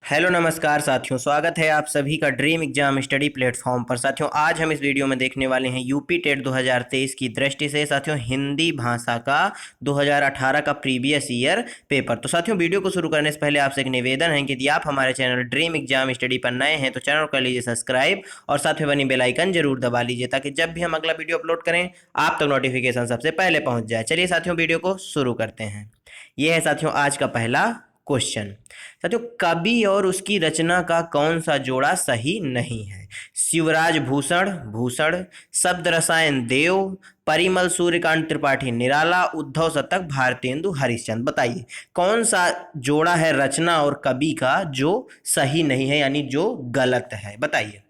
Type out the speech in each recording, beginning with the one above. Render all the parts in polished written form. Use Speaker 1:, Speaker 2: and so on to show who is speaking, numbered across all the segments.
Speaker 1: Hello नमस्कार साथियों, स्वागत है आप सभी का ड्रीम एग्जाम स्टडी प्लेटफॉर्म पर। साथियों, आज हम इस वीडियो में देखने वाले हैं यूपी टेट 2023 की दृष्टि से साथियों हिंदी भाषा का 2018 का प्रीवियस ईयर पेपर। तो साथियों, वीडियो को शुरू करने से पहले आपसे एक निवेदन है कि यदि आप हमारे चैनल ड्रीम एग्जाम स्टडी पर नए हैं तो चैनल को कर लीजिए सब्सक्राइब और साथ में बनी बेल आइकन जरूर दबा लीजिए ताकि जब भी हम अगला वीडियो अपलोड करें आप तक नोटिफिकेशन सबसे पहले पहुंच जाए। चलिए साथियों, वीडियो को शुरू करते हैं। यह है साथियों आज का पहला क्वेश्चन। साथियों, कवि और उसकी रचना का कौन सा जोड़ा सही नहीं है? शिवराज भूषण भूषण, शब्द रसायन देव, परिमल सूर्यकांत त्रिपाठी निराला, उद्धव शतक भारतेंदु हरिश्चंद्र। बताइए कौन सा जोड़ा है रचना और कवि का जो सही नहीं है, यानी जो गलत है। बताइए।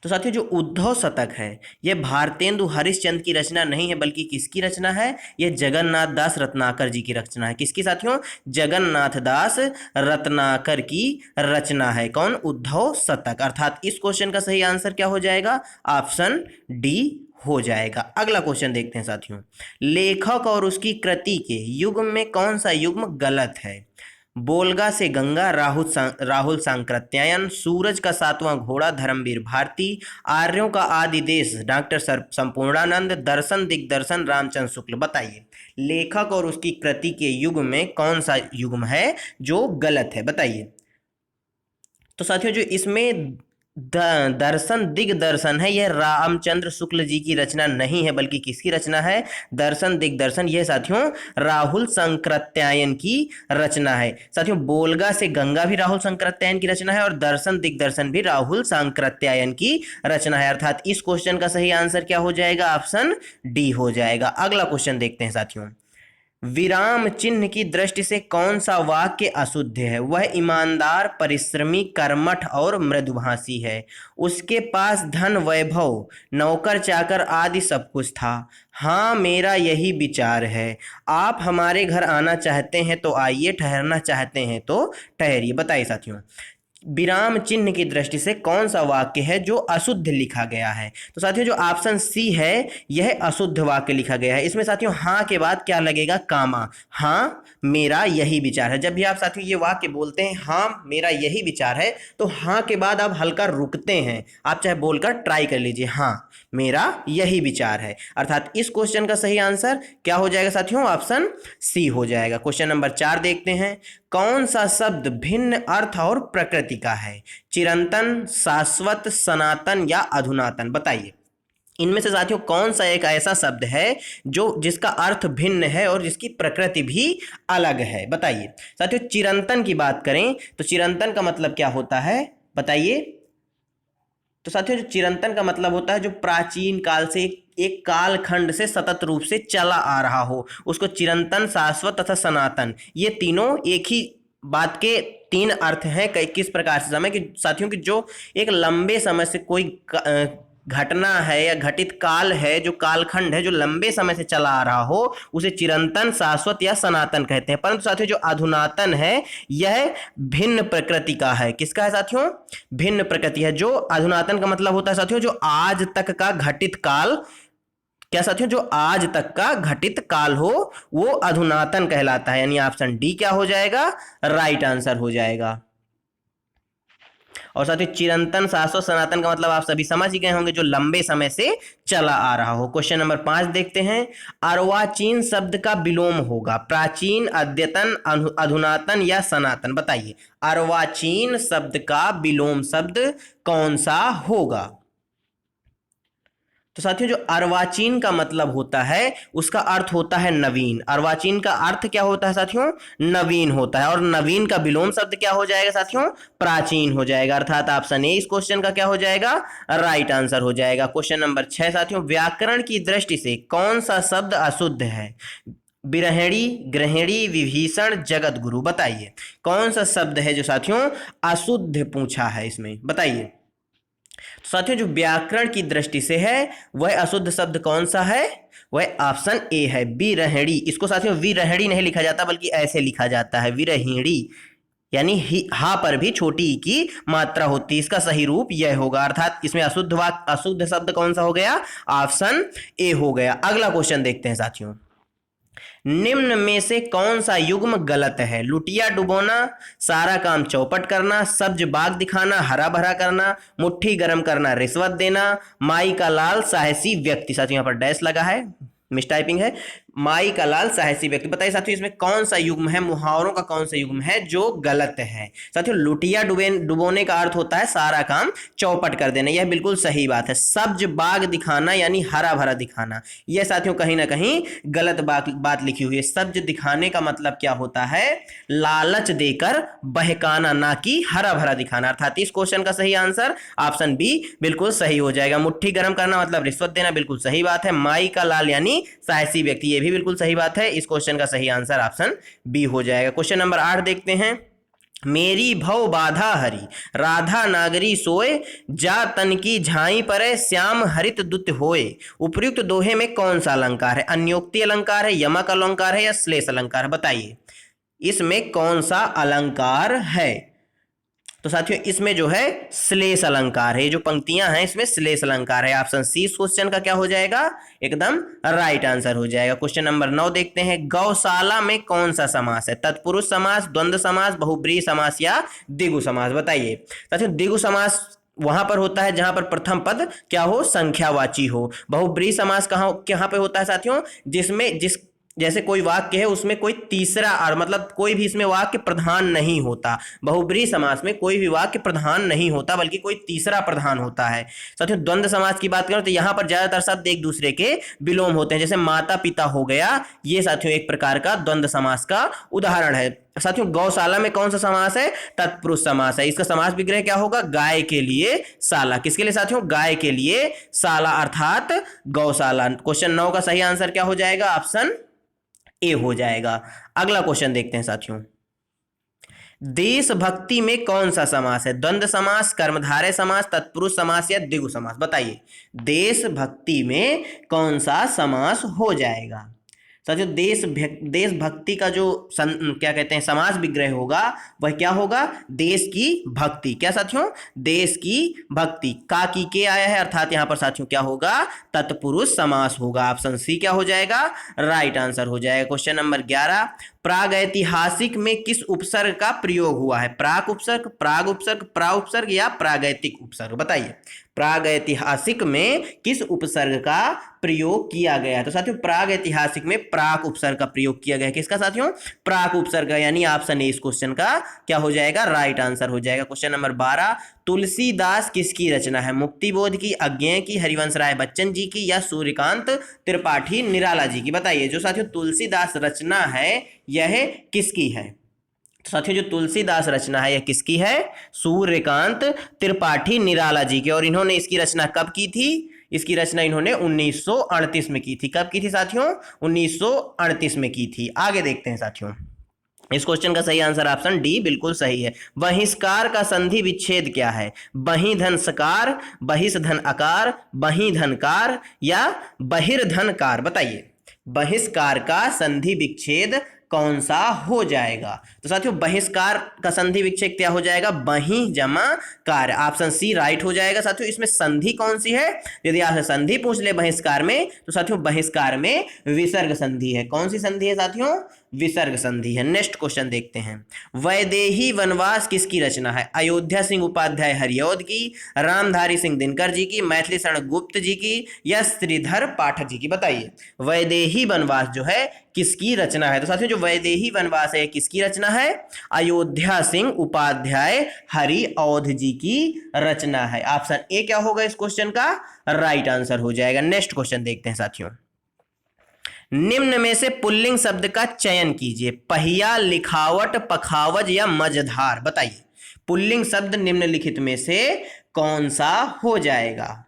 Speaker 1: तो साथियों, जो उद्धव शतक है यह भारतेंदु हरिश्चंद्र की रचना नहीं है, बल्कि किसकी रचना है? यह जगन्नाथ दास रत्नाकर जी की रचना है। किसकी साथियों? जगन्नाथ दास रत्नाकर की रचना है। कौन? उद्धव शतक। अर्थात इस क्वेश्चन का सही आंसर क्या हो जाएगा? ऑप्शन डी हो जाएगा। अगला क्वेश्चन देखते हैं साथियों। लेखक और उसकी कृति के युग्म में कौन सा युग्म गलत है? बोलगा से गंगा, राहुल सांकृत्यायन, सूरज का सातवां घोड़ा धर्मवीर भारती, आर्यों का आदि देश डॉक्टर संपूर्णानंद, दर्शन दिग्दर्शन रामचंद्र शुक्ल। बताइए लेखक और उसकी कृति के युग में कौन सा युग्म है जो गलत है? बताइए। तो साथियों, जो इसमें दर्शन दिग्दर्शन है यह रामचंद्र शुक्ल जी की रचना नहीं है, बल्कि किसकी रचना है? दर्शन दिग्दर्शन यह साथियों राहुल संकृत्यायन की रचना है। साथियों, बोलगा से गंगा भी राहुल संकृत्यायन की रचना है और दर्शन दिग्दर्शन भी राहुल संकृत्यायन की रचना है। अर्थात इस क्वेश्चन का सही आंसर क्या हो जाएगा? ऑप्शन डी हो जाएगा। अगला क्वेश्चन देखते हैं साथियों। विराम चिन्ह की दृष्टि से कौन सा वाक्य अशुद्ध है? वह ईमानदार, परिश्रमी, कर्मठ और मृदुभाषी है। उसके पास धन, वैभव, नौकर चाकर आदि सब कुछ था। हाँ, मेरा यही विचार है। आप हमारे घर आना चाहते हैं तो आइए, ठहरना चाहते हैं तो ठहरिए। बताइए साथियों, विराम चिन्ह की दृष्टि से कौन सा वाक्य है जो अशुद्ध लिखा गया है? तो साथियों, जो ऑप्शन सी है यह अशुद्ध वाक्य लिखा गया है। इसमें साथियों हाँ के बाद क्या लगेगा? कामा। हाँ, मेरा यही विचार है। जब भी आप साथियों ये वाक्य बोलते हैं हाँ मेरा यही विचार है, तो हाँ के बाद आप हल्का रुकते हैं। आप चाहे बोलकर ट्राई कर लीजिए, हाँ मेरा यही विचार है। अर्थात इस क्वेश्चन का सही आंसर क्या हो जाएगा साथियों? ऑप्शन सी हो जाएगा। क्वेश्चन नंबर 4 देखते हैं। कौन सा शब्द भिन्न अर्थ और प्रकृति का है? चिरंतन, शाश्वत, सनातन या अधुनातन। बताइए इनमें से साथियों कौन सा एक ऐसा शब्द है जो जिसका अर्थ भिन्न है और जिसकी प्रकृति भी अलग है? बताइए साथियों। चिरंतन की बात करें तो चिरंतन का मतलब क्या होता है? बताइए। तो साथियों, जो चिरंतन का मतलब होता है जो प्राचीन काल से एक कालखंड से सतत रूप से चला आ रहा हो, उसको चिरंतन, शाश्वत तथा सनातन, ये तीनों एक ही बात के तीन अर्थ हैं। किस प्रकार से? समय कि साथियों की जो एक लंबे समय से कोई घटना है या घटित काल है, जो कालखंड है जो लंबे समय से चला आ रहा हो, उसे चिरंतन, शाश्वत या सनातन कहते हैं। परंतु साथियों, जो अधुनातन है यह भिन्न प्रकृति का है। किसका है साथियों? भिन्न प्रकृति है। जो अधुनातन का मतलब होता है साथियों जो आज तक का घटित काल, क्या साथियों? जो आज तक का घटित काल हो वो अधुनातन कहलाता है। यानी ऑप्शन डी क्या हो जाएगा? राइट आंसर हो जाएगा। और साथियों, चिरंतन, शाश्वत, सनातन का मतलब आप सभी समझ ही गए होंगे, जो लंबे समय से चला आ रहा हो। क्वेश्चन नंबर 5 देखते हैं। अर्वाचीन शब्द का विलोम होगा प्राचीन, अद्यतन, अधुनातन या सनातन। बताइए अर्वाचीन शब्द का विलोम शब्द कौन सा होगा? तो साथियों, जो अर्वाचीन का मतलब होता है उसका अर्थ होता है नवीन। अर्वाचीन का अर्थ क्या होता है साथियों? नवीन होता है। और नवीन का विलोम शब्द क्या हो जाएगा साथियों? प्राचीन हो जाएगा। अर्थात ऑप्शन ए इस क्वेश्चन का क्या हो जाएगा? राइट आंसर हो जाएगा। क्वेश्चन नंबर 6 साथियों, व्याकरण की दृष्टि से कौन सा शब्द अशुद्ध है? बिरहिणी, गृहिणी, विभीषण, जगत गुरु। बताइए कौन सा शब्द है जो साथियों अशुद्ध पूछा है इसमें? बताइए। तो साथियों, जो व्याकरण की दृष्टि से है वह अशुद्ध शब्द कौन सा है? वह ऑप्शन ए है, विरहिणी। इसको साथियों विरहिणी नहीं लिखा जाता बल्कि ऐसे लिखा जाता है, विरहिणी। यानी हा पर भी छोटी ई की मात्रा होती है। इसका सही रूप यह होगा। अर्थात इसमें अशुद्ध शब्द कौन सा हो गया? ऑप्शन ए हो गया। अगला क्वेश्चन देखते हैं साथियों। निम्न में से कौन सा युग्म गलत है? लुटिया डुबोना, सारा काम चौपट करना, सब्ज बाग दिखाना, हरा भरा करना, मुट्ठी गर्म करना, रिश्वत देना, माई का लाल साहसी व्यक्ति। साथियों यहाँ पर डैश लगा है, मिस टाइपिंग है। माई का लाल साहसी व्यक्ति, बताइए साथियों इसमें कौन सा युग्म है, मुहावरों का कौन सा युग्म है जो गलत है? साथियों लुटिया डुबोने का अर्थ होता है सारा काम चौपट कर देना, यह बिल्कुल सही बात है। सब्ज बाग दिखाना यानी हरा भरा दिखाना, यह साथियों कहीं ना कहीं गलत बात लिखी हुई है। सब्ज दिखाने का मतलब क्या होता है? लालच देकर बहकाना, ना कि हरा भरा दिखाना। अर्थात इस क्वेश्चन का सही आंसर ऑप्शन बी बिल्कुल सही हो जाएगा। मुट्ठी गर्म करना मतलब रिश्वत देना, बिल्कुल सही बात है। माई का लाल यानी साहसी व्यक्ति, ये भी बिल्कुल सही बात है। इस क्वेश्चन का सही आंसर ऑप्शन बी हो जाएगा। क्वेश्चन नंबर 8 देखते हैं। मेरी भव बाधा हरी, राधा नागरी सोए, जा तन की झाई परे, श्याम हरित दुत होए। उपर्युक्त दोहे में कौन सा अलंकार है? अन्योक्ति अलंकार है, यमक अलंकार है या श्लेष अलंकार है? बताइए इसमें कौन सा अलंकार है? तो साथियों इसमें जो है श्लेष अलंकार है, जो पंक्तियां हैं इसमें श्लेष अलंकार है। ऑप्शन सी इस क्वेश्चन का क्या हो जाएगा? एकदम राइट आंसर हो जाएगा। क्वेश्चन नंबर 9 देखते हैं। गौशाला में कौन सा समास है? तत्पुरुष समास, द्वंद्व समास, बहुब्रीहि समास या द्विगु समास? बताइए साथियों द्विगु समास वहां पर होता है जहां पर प्रथम पद क्या हो? संख्यावाची हो। बहुब्रीहि समास कहां पे होता है साथियों? जिस जैसे कोई वाक्य है उसमें कोई तीसरा और मतलब कोई भी इसमें वाक्य प्रधान नहीं होता। बहुब्रीहि समास में कोई भी वाक्य प्रधान नहीं होता बल्कि कोई तीसरा प्रधान होता है। साथियों द्वंद्व समास की बात करें तो यहां पर ज्यादातर शब्द एक दूसरे के विलोम होते हैं, जैसे माता पिता हो गया, ये साथियों एक प्रकार का द्वंद्व समास का उदाहरण है। साथियों गौशाला में कौन सा समास है? तत्पुरुष समास है। इसका समास विग्रह क्या होगा? गाय के लिए शाला। किसके लिए साथियों? गाय के लिए शाला अर्थात गौशाला। क्वेश्चन 9 का सही आंसर क्या हो जाएगा? ऑप्शन ए हो जाएगा। अगला क्वेश्चन देखते हैं साथियों। देशभक्ति में कौन सा समास है? द्वंद्व समास, कर्मधारय समास, तत्पुरुष समास या द्विगु समास? बताइए देशभक्ति में कौन सा समास हो जाएगा? साथियों देशभक्ति का जो क्या कहते हैं समास विग्रह होगा वह क्या होगा? देश की भक्ति। क्या साथियों? देश की भक्ति। का की के आया है अर्थात यहाँ पर साथियों क्या होगा? तत्पुरुष समास होगा। ऑप्शन सी क्या हो जाएगा? राइट आंसर हो जाएगा। Question number 11। प्रागैतिहासिक में किस उपसर्ग का प्रयोग हुआ है? प्राक उपसर्ग, प्राग उपसर्ग, प्रा उपसर्ग या प्रागैतिक उपसर्ग? बताइए प्रागैतिहासिक में किस उपसर्ग का प्रयोग किया गया है? तो साथियों प्रागैतिहासिक में प्राक उपसर्ग का प्रयोग किया गया है। किसका साथियों? प्राक उपसर्ग, यानी ऑप्शन ए इस क्वेश्चन का क्या हो जाएगा? राइट आंसर हो जाएगा। Question number 12। तुलसीदास किसकी रचना है? मुक्तिबोध की, अज्ञेय की, हरिवंश राय बच्चन जी की या सूर्यकांत त्रिपाठी निराला जी की? बताइए जो साथियों तुलसीदास रचना है यह किसकी है? तो साथियों जो तुलसीदास रचना है यह किसकी है? सूर्यकांत त्रिपाठी निराला जी की। और इन्होंने इसकी रचना कब की थी? इसकी रचना इन्होंने 1938 में की थी। कब की थी साथियों? 1938 में की थी। आगे देखते हैं साथियों। इस क्वेश्चन का सही आंसर ऑप्शन डी बिल्कुल सही है। बहिष्कार का संधि विच्छेद क्या है? बहि धन सकार, बहिष धन अकार, बहि धनकार या बहिर्धनकार? बताइए बहिष्कार का संधि विच्छेद कौन सा हो जाएगा? तो साथियों बहिष्कार का संधि विच्छेद क्या हो जाएगा? बहि जमा कार। ऑप्शन सी राइट हो जाएगा। साथियों इसमें संधि कौन सी है? यदि आपसे संधि पूछ ले बहिष्कार में तो साथियों बहिष्कार में विसर्ग संधि है। कौन सी संधि है साथियों? विसर्ग संधि है। नेक्स्ट क्वेश्चन देखते हैं। वैदेही वनवास किसकी रचना है? अयोध्या सिंह उपाध्याय हरिऔध की, रामधारी सिंह दिनकर जी की, मैथिली शरण गुप्त जी की या श्रीधर पाठक जी की? बताइए वैदेही वनवास जो है किसकी रचना है? तो साथियों जो वैदेही वनवास है किसकी रचना है? अयोध्या सिंह उपाध्याय हरिऔध जी की रचना है। ऑप्शन ए क्या होगा इस क्वेश्चन का? राइट आंसर हो जाएगा। नेक्स्ट क्वेश्चन देखते हैं साथियों। निम्न में से पुल्लिंग शब्द का चयन कीजिए। पहिया, लिखावट, पखावज या मझधार? बताइए पुल्लिंग शब्द निम्नलिखित में से कौन सा हो जाएगा?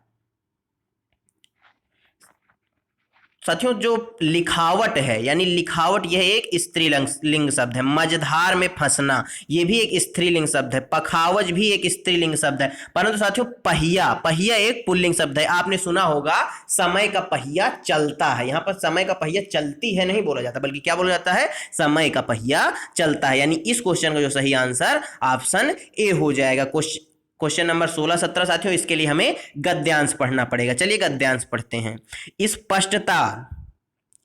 Speaker 1: साथियों जो लिखावट है यानी लिखावट यह एक स्त्रीलिंग शब्द है। मझधार में फंसना यह भी एक स्त्रीलिंग शब्द है। पखावज भी एक स्त्रीलिंग शब्द है। परंतु साथियों पहिया, पहिया एक पुल्लिंग शब्द है। आपने सुना होगा समय का पहिया चलता है। यहां पर समय का पहिया चलती है नहीं बोला जाता बल्कि क्या बोला जाता है? समय का पहिया चलता है। यानी इस क्वेश्चन का जो सही आंसर ऑप्शन ए हो जाएगा। क्वेश्चन नंबर 16 17 साथियों इसके लिए हमें गद्यांश पढ़ना पड़ेगा। चलिए गद्यांश पढ़ते हैं। स्पष्टता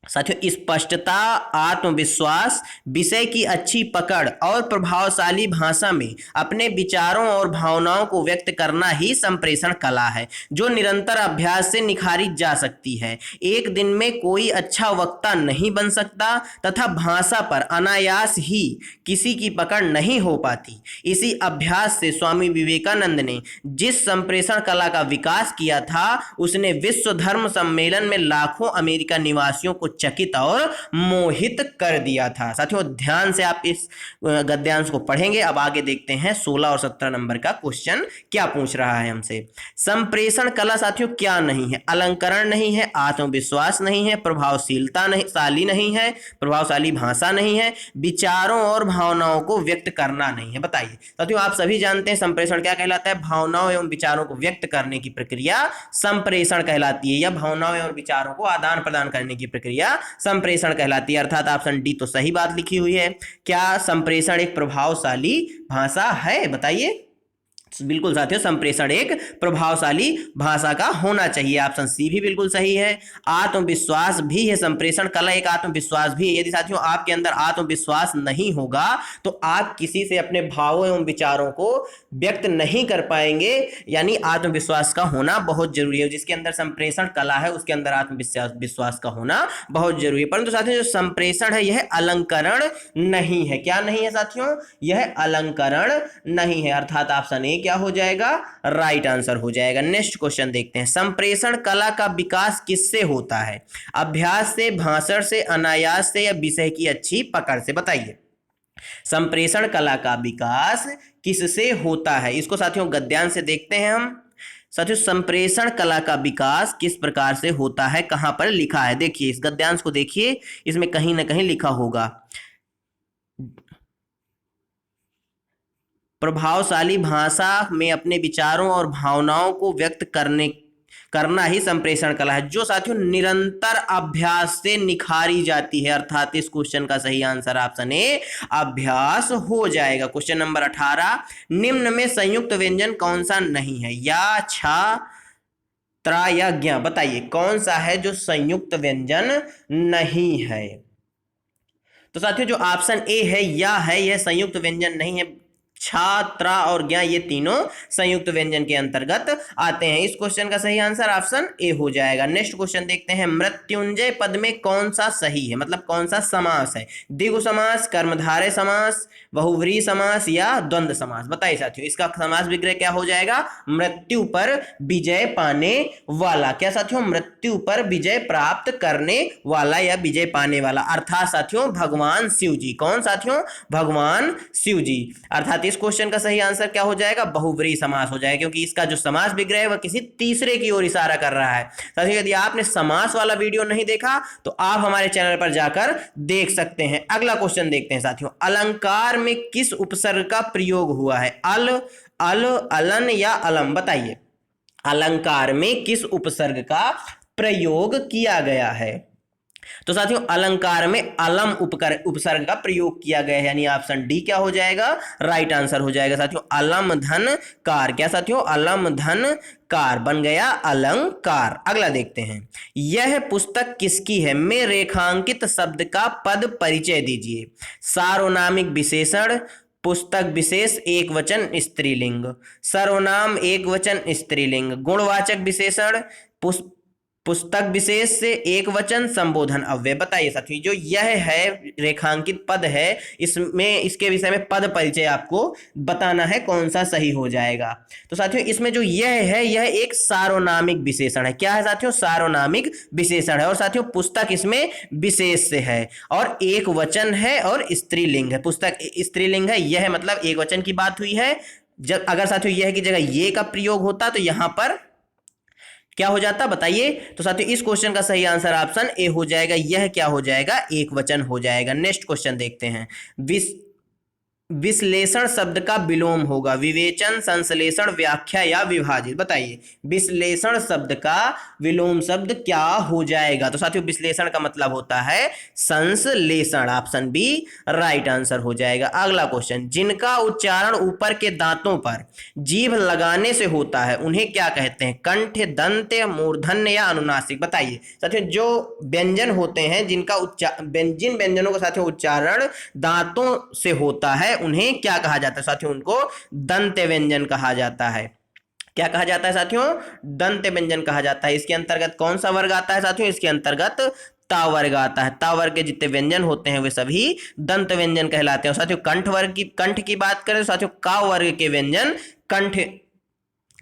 Speaker 1: साथियों स्पष्टता, आत्मविश्वास, विषय की अच्छी पकड़ और प्रभावशाली भाषा में अपने विचारों और भावनाओं को व्यक्त करना ही संप्रेषण कला है, जो निरंतर अभ्यास से निखारी जा सकती है। एक दिन में कोई अच्छा वक्ता नहीं बन सकता तथा भाषा पर अनायास ही किसी की पकड़ नहीं हो पाती। इसी अभ्यास से स्वामी विवेकानंद ने जिस संप्रेषण कला का विकास किया था, उसने विश्व धर्म सम्मेलन में लाखों अमेरिका निवासियों को चकित और मोहित कर दिया था। साथियों ध्यान से आप इस गद्यांश को पढ़ेंगे। अब आगे देखते हैं 16 और 17 नंबर का क्वेश्चन क्या पूछ रहा है हमसे। संप्रेषण कला साथियों क्या नहीं है? अलंकरण नहीं है, आत्मविश्वास नहीं है, प्रभावशाली भाषा नहीं है, विचारों और भावनाओं को व्यक्त करना नहीं है। बताइए साथियों, आप सभी जानते हैं संप्रेषण क्या कहलाता है? भावनाओं एवं विचारों को व्यक्त करने की प्रक्रिया संप्रेषण कहलाती है, या भावनाओं और विचारों को आदान प्रदान करने की प्रक्रिया संप्रेषण कहलाती है। अर्थात ऑप्शन डी तो सही बात लिखी हुई है। क्या संप्रेषण एक प्रभावशाली भाषा है? बताइए। बिल्कुल साथियों, संप्रेषण एक प्रभावशाली भाषा का होना चाहिए। ऑप्शन सी भी बिल्कुल सही है। आत्मविश्वास भी है, संप्रेषण कला एक आत्मविश्वास भी है। यदि साथियों आपके अंदर आत्मविश्वास नहीं होगा तो आप किसी से अपने भावों एवं विचारों को व्यक्त नहीं कर पाएंगे, यानी आत्मविश्वास का होना बहुत जरूरी है। जिसके अंदर संप्रेषण कला है उसके अंदर आत्मविश्वास का होना बहुत जरूरी है। परंतु साथियों जो संप्रेषण है यह अलंकरण नहीं है। क्या नहीं है साथियों? यह अलंकरण नहीं है। अर्थात ऑप्शन ए क्या हो जाएगा? राइट आंसर हो जाएगा। नेक्स्ट क्वेश्चन देखते हैं। संप्रेषण कला का विकास किससे होता है? अभ्यास से, भाषण से, अनायास से, या विषय की अच्छी पकड़ से? बताइए। संप्रेषण कला का विकास किससे होता है? इसको साथियों गद्यांश से देखते हैं हम। साथियों संप्रेषण कला का विकास किस प्रकार से होता है, कहां पर लिखा है? देखिए इस गद्यांश को देखिए, इसमें कहीं ना कहीं लिखा होगा प्रभावशाली भाषा में अपने विचारों और भावनाओं को व्यक्त करना ही संप्रेषण कला है, जो साथियों निरंतर अभ्यास से निखारी जाती है। अर्थात इस क्वेश्चन का सही आंसर ऑप्शन ए अभ्यास हो जाएगा। क्वेश्चन नंबर 18, निम्न में संयुक्त व्यंजन कौन सा नहीं है? या, छा, त्रा या ज्ञा? बताइए कौन सा है जो संयुक्त व्यंजन नहीं है? तो साथियों जो ऑप्शन ए है या है, यह संयुक्त व्यंजन नहीं है। छात्रा और ज्ञा ये तीनों संयुक्त व्यंजन के अंतर्गत आते हैं। इस क्वेश्चन का सही आंसर ऑप्शन ए हो जाएगा। नेक्स्ट क्वेश्चन देखते हैं। मृत्युंजय पद में कौन सा सही है, मतलब कौन सा समास है? द्विगु समास, कर्मधारय समास, बहुव्रीहि समास, या द्वंद्व समास? बताइए साथियों इसका समास विग्रह क्या हो जाएगा? मृत्यु पर विजय पाने वाला। क्या साथियों? मृत्यु पर विजय प्राप्त करने वाला या विजय पाने वाला। अर्थात साथियों भगवान शिव जी। कौन साथियों? भगवान शिव जी। अर्थात इस क्वेश्चन का सही आंसर क्या हो जाएगा? बहुव्रीहि समास हो जाएगा, क्योंकि इसका जो समास विग्रह है वह किसी तीसरे की ओर इशारा कर रहा है। साथियों यदि आपने समास वाला वीडियो नहीं देखा तो आप हमारे चैनल पर जाकर देख सकते हैं। अगला क्वेश्चन देखते हैं साथियों। अलंकार में किस उपसर्ग का प्रयोग हुआ है? अल, अल, अलन या अलम? बताइए अलंकार में किस उपसर्ग का प्रयोग किया गया है? तो साथियों अलंकार में अलम उपसर्ग का प्रयोग किया गया है, यानी ऑप्शन डी क्या हो जाएगा? राइट आंसर हो जाएगा साथियों। अलम धन कार। क्या साथियों? अलम धन कार बन गया अलंकार। अगला देखते हैं। यह पुस्तक किसकी है? में रेखांकित शब्द का पद परिचय दीजिए। सार्वनामिक विशेषण, पुस्तक विशेष एक वचन स्त्रीलिंग, सर्वनाम एक वचन स्त्रीलिंग, गुणवाचक विशेषण, पुस्तक विशेष से एक वचन, संबोधन अव्यय। बताइए साथियों जो यह है रेखांकित पद है, इसमें इसके विषय में पद परिचय आपको बताना है, कौन सा सही हो जाएगा। तो साथियों इसमें जो यह है यह एक सार्वनामिक विशेषण है। क्या है साथियों? सार्वनामिक विशेषण है। और साथियों पुस्तक इसमें विशेष से है और एक वचन है और स्त्रीलिंग है। पुस्तक स्त्रीलिंग है, यह मतलब एक वचन की बात हुई है। जब अगर साथियों यह की जगह ये का प्रयोग होता तो यहां पर क्या हो जाता? बताइए। तो साथियों इस क्वेश्चन का सही आंसर ऑप्शन ए हो जाएगा। यह क्या हो जाएगा? एक वचन हो जाएगा। नेक्स्ट क्वेश्चन देखते हैं। विश्लेषण शब्द का विलोम होगा? विवेचन, संश्लेषण, व्याख्या या विभाजित? बताइए, विश्लेषण शब्द का विलोम शब्द क्या हो जाएगा? तो साथियों विश्लेषण का मतलब होता है संश्लेषण। ऑप्शन बी राइट आंसर हो जाएगा। अगला क्वेश्चन, जिनका उच्चारण ऊपर के दांतों पर जीभ लगाने से होता है उन्हें क्या कहते हैं? कंठ, दंत, मूर्धन्य या अनुनासिक? बताइए साथियों, जो व्यंजन होते हैं जिनका जिन व्यंजनों का साथियों उच्चारण दांतों से होता है उन्हें क्या कहा जाता है? साथियों उनको दंत व्यंजन कहा जाता है। क्या कहा जाता है साथियों? दंत व्यंजन कहा जाता है। इसके अंतर्गत कौन सा वर्ग आता है साथियों? इसके अंतर्गत ता वर्ग आता है। ता वर्ग के जितने व्यंजन होते हैं वे सभी दंत व्यंजन कहलाते हैं। और साथियों कंठ की बात करें तो साथियों का वर्ग के व्यंजन कंठ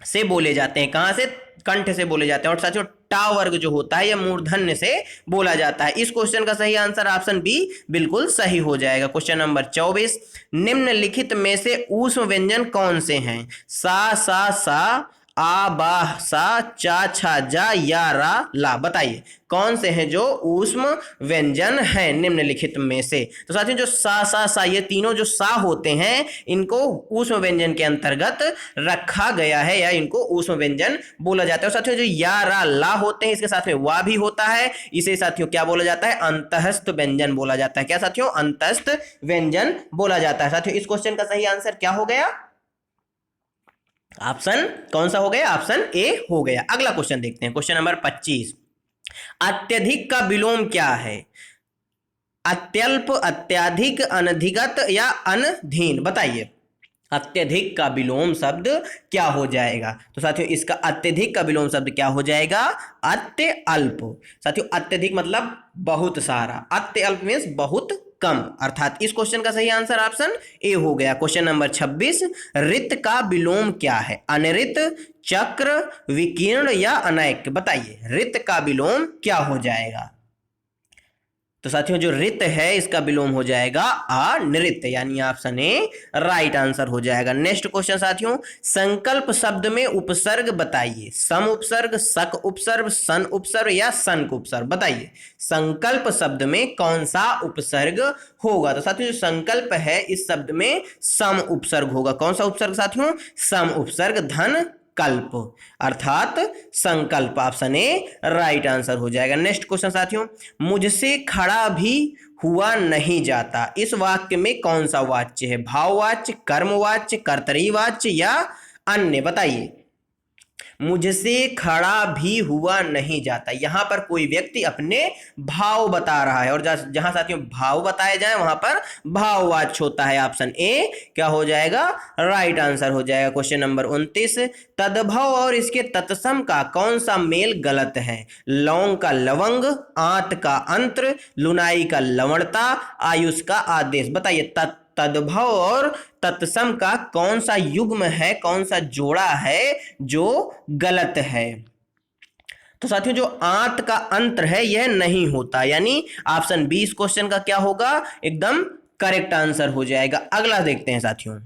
Speaker 1: से बोले जाते हैं। कहां से? कंठ से बोले जाते हैं। और साथियों टा वर्ग जो होता है यह मूर्धन्य से बोला जाता है। इस क्वेश्चन का सही आंसर ऑप्शन बी बिल्कुल सही हो जाएगा। क्वेश्चन नंबर 24, निम्नलिखित में से ऊष्म व्यंजन कौन से हैं? सा, आ, बा, सा, चा, छा, जा, या, रा, ला? बताइए कौन से हैं जो ऊष्म व्यंजन हैं निम्नलिखित में से? तो साथियों जो सा ये तीनों जो सा होते हैं इनको ऊष्म व्यंजन के अंतर्गत रखा गया है या इनको ऊष्म व्यंजन बोला जाता है। और साथियों जो या, रा, ला होते हैं इसके साथ में वा भी होता है, इसे साथियों क्या बोला जाता है? अंतःस्थ व्यंजन बोला जाता है। क्या साथियों? अंतःस्थ व्यंजन बोला जाता है। साथियों इस क्वेश्चन का सही आंसर क्या हो गया? ऑप्शन कौन सा हो गया? ऑप्शन ए हो गया। अगला क्वेश्चन देखते हैं, क्वेश्चन नंबर 25, अत्यधिक का विलोम क्या है? अत्यल्प, अत्याधिक, अनधिगत या अनधीन? बताइए अत्यधिक का विलोम शब्द क्या हो जाएगा? तो साथियों इसका अत्यधिक का विलोम शब्द क्या हो जाएगा? अत्य अल्प। साथियों अत्यधिक मतलब बहुत सारा, अत्य अल्प मीन्स बहुत कम, अर्थात इस क्वेश्चन का सही आंसर ऑप्शन ए हो गया। क्वेश्चन नंबर 26, रित का विलोम क्या है? अनरित, चक्र, विकीर्ण या अनैक्य? बताइए रित का विलोम क्या हो जाएगा? तो साथियों जो रित है इसका विलोम हो जाएगा अनृत, यानी ऑप्शन ए राइट आंसर हो जाएगा। नेक्स्ट क्वेश्चन साथियों, संकल्प शब्द में उपसर्ग बताइए। सम उपसर्ग, सक उपसर्ग, सन उपसर्ग या सनक उपसर्ग? बताइए संकल्प शब्द में कौन सा उपसर्ग होगा? तो साथियों जो संकल्प है इस शब्द में सम उपसर्ग होगा। कौन सा उपसर्ग साथियों? सम उपसर्ग, धन कल्प, अर्थात संकल्प। ऑप्शन ए राइट आंसर हो जाएगा। नेक्स्ट क्वेश्चन साथियों, मुझसे खड़ा भी हुआ नहीं जाता, इस वाक्य में कौन सा वाच्य है? भाववाच्य, कर्मवाच्य, कर्तरीवाच्य या अन्य? बताइए मुझसे खड़ा भी हुआ नहीं जाता, यहां पर कोई व्यक्ति अपने भाव बता रहा है और जहां साथियों भाव बताए जाए वहां पर भाववाच्य होता है। ऑप्शन ए क्या हो जाएगा? राइट आंसर हो जाएगा। क्वेश्चन नंबर 29, तद्भव और इसके तत्सम का कौन सा मेल गलत है? लौंग का लवंग, आंत का अंत्र, लुनाई का लवणता, आयुष का आदेश? बताइए तद्भव और तत्सम का कौन सा युग्म है, कौन सा जोड़ा है जो गलत है? तो साथियों जो आंत का अंतर है यह नहीं होता, यानी ऑप्शन बी इस क्वेश्चन का क्या होगा? एकदम करेक्ट आंसर हो जाएगा। अगला देखते हैं साथियों,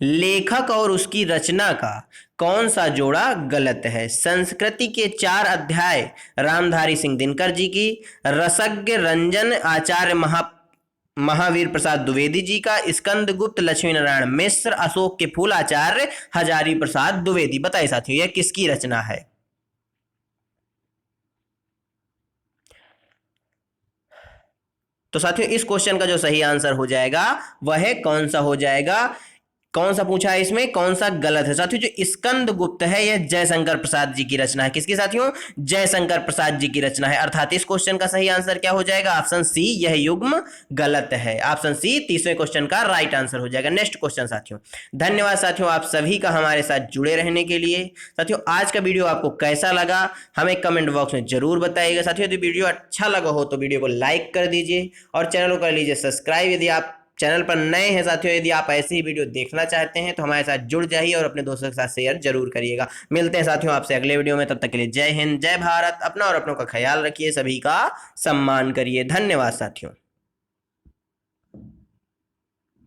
Speaker 1: लेखक और उसकी रचना का कौन सा जोड़ा गलत है? संस्कृति के 4 अध्याय रामधारी सिंह दिनकर जी की, रसज्ञ रंजन आचार्य महावीर प्रसाद द्विवेदी जी का, स्कंदगुप्त लक्ष्मी नारायण मिश्र, अशोक के फूल आचार्य हजारी प्रसाद द्विवेदी? बताइए साथियों यह किसकी रचना है? तो साथियों इस क्वेश्चन का जो सही आंसर हो जाएगा वह कौन सा हो जाएगा? कौन सा पूछा है इसमें? कौन सा गलत है? साथियों जो स्कंदगुप्त है यह जयशंकर प्रसाद जी की रचना है। किसकी साथियों? जयशंकर प्रसाद जी की रचना है, अर्थात इस क्वेश्चन का सही आंसर क्या हो जाएगा? ऑप्शन सी यह युग्म गलत है। ऑप्शन सी 30वें क्वेश्चन का राइट आंसर हो जाएगा। नेक्स्ट क्वेश्चन साथियों, धन्यवाद साथियों आप सभी का हमारे साथ जुड़े रहने के लिए। साथियों आज का वीडियो आपको कैसा लगा हमें कमेंट बॉक्स में जरूर बताइएगा। साथियों यदि वीडियो अच्छा लगा हो तो वीडियो को लाइक कर दीजिए और चैनल को कर लीजिए सब्सक्राइब। यदि आप चैनल पर नए हैं साथियों, यदि आप ऐसे ही वीडियो देखना चाहते हैं तो हमारे साथ जुड़ जाइए और अपने दोस्तों के साथ शेयर जरूर करिएगा। मिलते हैं साथियों आपसे अगले वीडियो में, तब तक के लिए जय हिंद, जय भारत। अपना और अपनों का ख्याल रखिए, सभी का सम्मान करिए। धन्यवाद साथियों।